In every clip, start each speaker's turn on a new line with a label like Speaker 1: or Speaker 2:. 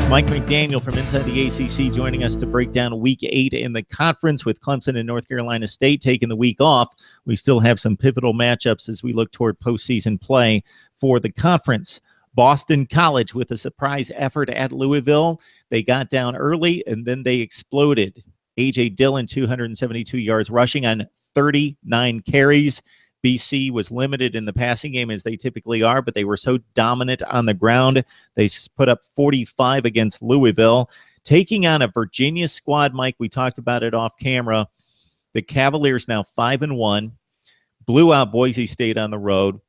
Speaker 1: Mike McDaniel from Inside the ACC joining us to break down Week 8 in the conference with Clemson and North Carolina State taking the week off. We still have some pivotal matchups as we look toward postseason play for the conference. Boston College with a surprise effort at Louisville. They got down early and then they exploded. A.J. Dillon, 272 yards rushing on 39 carries. BC was limited in the passing game as they typically are, but they were so dominant on the ground. They put up 45 against Louisville. Taking on a Virginia squad, Mike, we talked about it off camera. The Cavaliers now 5-1, blew out Boise State on the road.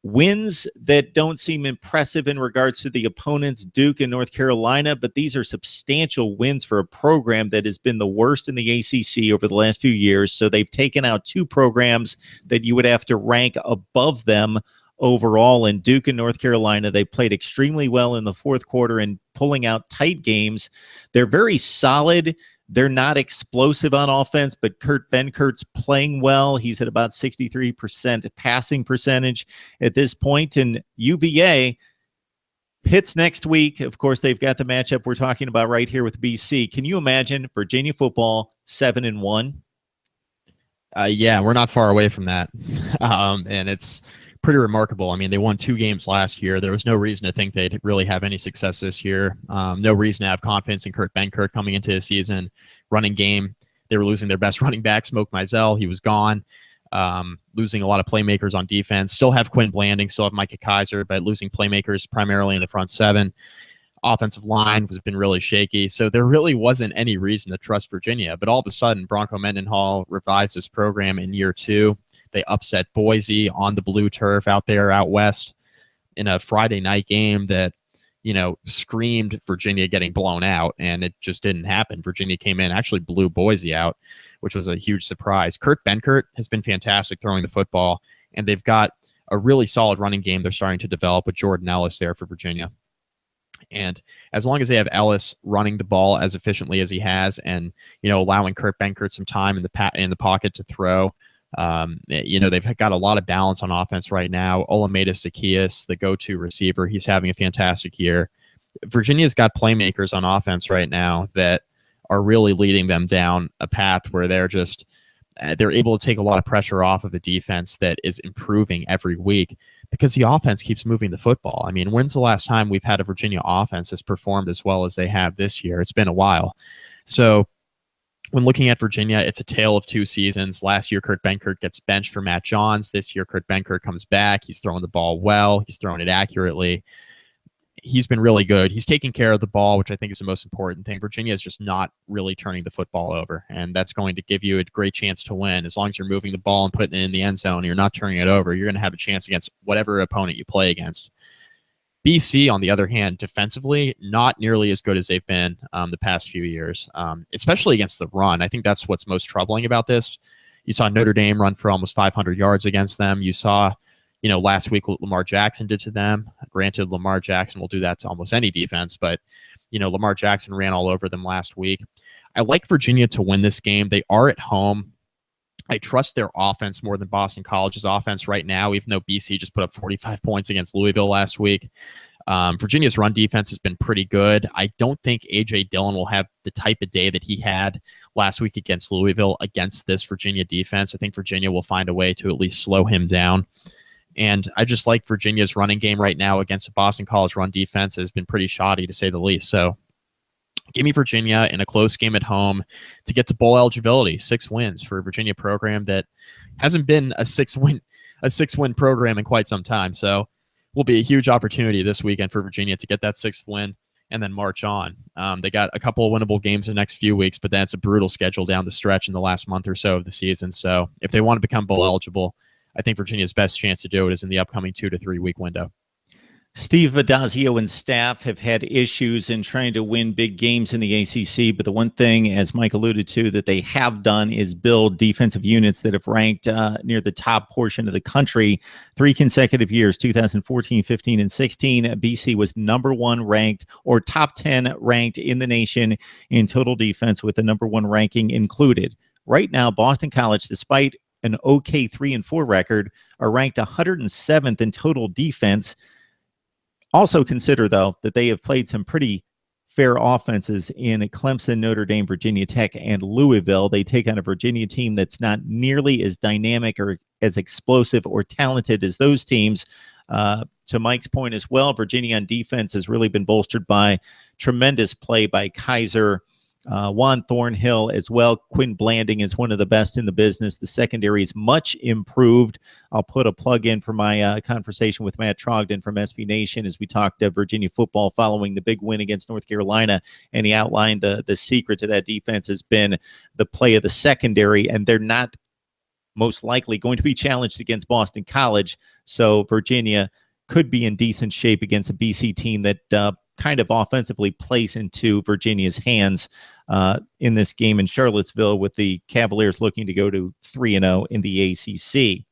Speaker 1: Wins that don't seem impressive in regards to the opponents, Duke and North Carolina, but these are substantial wins for a program that has been the worst in the ACC over the last few years. So they've taken out two programs that you would have to rank above them overall. In Duke and North Carolina, they played extremely well in the fourth quarter and pulling out tight games. They're very solid. They're not explosive on offense, but Kurt Benkert's playing well. He's at about 63% passing percentage at this point. And UVA, Pitt's next week. Of course, they've got the matchup we're talking about right here with BC. Can you imagine Virginia football 7-1?
Speaker 2: Yeah, we're not far away from that. And it's pretty remarkable. I mean, they won 2 games last year. There was no reason to think they'd really have any success this year. No reason to have confidence in Kurt Benkert coming into the season. Running game, they were losing their best running back, Smoke Mizell. He was gone. Losing a lot of playmakers on defense. Still have Quinn Blanding, still have Micah Kaiser, but losing playmakers primarily in the front 7. Offensive line has been really shaky. So there really wasn't any reason to trust Virginia. But all of a sudden, Bronco Mendenhall revives this program in year 2. They upset Boise on the blue turf out there out west in a Friday night game that, screamed Virginia getting blown out, and it just didn't happen. Virginia came in, actually blew Boise out, which was a huge surprise. Kurt Benkert has been fantastic throwing the football, and they've got a really solid running game they're starting to develop with Jordan Ellis there for Virginia. And as long as they have Ellis running the ball as efficiently as he has and, allowing Kurt Benkert some time in the pocket to throw, they've got a lot of balance on offense right now. Olamide Zaccheaus, the go-to receiver, he's having a fantastic year. Virginia's got playmakers on offense right now that are really leading them down a path where they're able to take a lot of pressure off of the defense that is improving every week because the offense keeps moving the football. I mean, when's the last time we've had a Virginia offense that's performed as well as they have this year? It's been a while. So when looking at Virginia, it's a tale of 2 seasons. Last year, Kurt Benkert gets benched for Matt Johns. This year, Kurt Benkert comes back. He's throwing the ball well. He's throwing it accurately. He's been really good. He's taking care of the ball, which I think is the most important thing. Virginia is just not really turning the football over, and that's going to give you a great chance to win. As long as you're moving the ball and putting it in the end zone and you're not turning it over, you're going to have a chance against whatever opponent you play against. BC, on the other hand, defensively, not nearly as good as they've been the past few years, especially against the run. I think that's what's most troubling about this. You saw Notre Dame run for almost 500 yards against them. You saw, last week what Lamar Jackson did to them. Granted, Lamar Jackson will do that to almost any defense, but, Lamar Jackson ran all over them last week. I like Virginia to win this game. They are at home. I trust their offense more than Boston College's offense right now, even though BC just put up 45 points against Louisville last week. Virginia's run defense has been pretty good. I don't think A.J. Dillon will have the type of day that he had last week against Louisville against this Virginia defense. I think Virginia will find a way to at least slow him down. And I just like Virginia's running game right now against the Boston College run defense has been pretty shoddy, to say the least. So give me Virginia in a close game at home to get to bowl eligibility. 6 wins for a Virginia program that hasn't been a six-win program in quite some time. So will be a huge opportunity this weekend for Virginia to get that 6th win and then march on. They got a couple of winnable games in the next few weeks, but that's a brutal schedule down the stretch in the last month or so of the season. So if they want to become bowl eligible, I think Virginia's best chance to do it is in the upcoming 2 to 3 week window.
Speaker 1: Steve Addazio and staff have had issues in trying to win big games in the ACC, but the one thing, as Mike alluded to, that they have done is build defensive units that have ranked near the top portion of the country 3 consecutive years, 2014, 15, and 16. BC was number 1 ranked or top 10 ranked in the nation in total defense with the number 1 ranking included. Right now, Boston College, despite an okay 3-4 record, are ranked 107th in total defense. Also consider, though, that they have played some pretty fair offenses in Clemson, Notre Dame, Virginia Tech, and Louisville. They take on a Virginia team that's not nearly as dynamic or as explosive or talented as those teams. To Mike's point as well, Virginia on defense has really been bolstered by tremendous play by Kaiser, Juan Thornhill as well. Quinn Blanding is one of the best in the business. The secondary is much improved. I'll put a plug in for my conversation with Matt Trogdon from SB Nation as we talked Virginia football following the big win against North Carolina, and he outlined the secret to that defense has been the play of the secondary, and they're not most likely going to be challenged against Boston College. So Virginia could be in decent shape against a BC team that kind of offensively plays into Virginia's hands in this game in Charlottesville, with the Cavaliers looking to go to 3-0 in the ACC.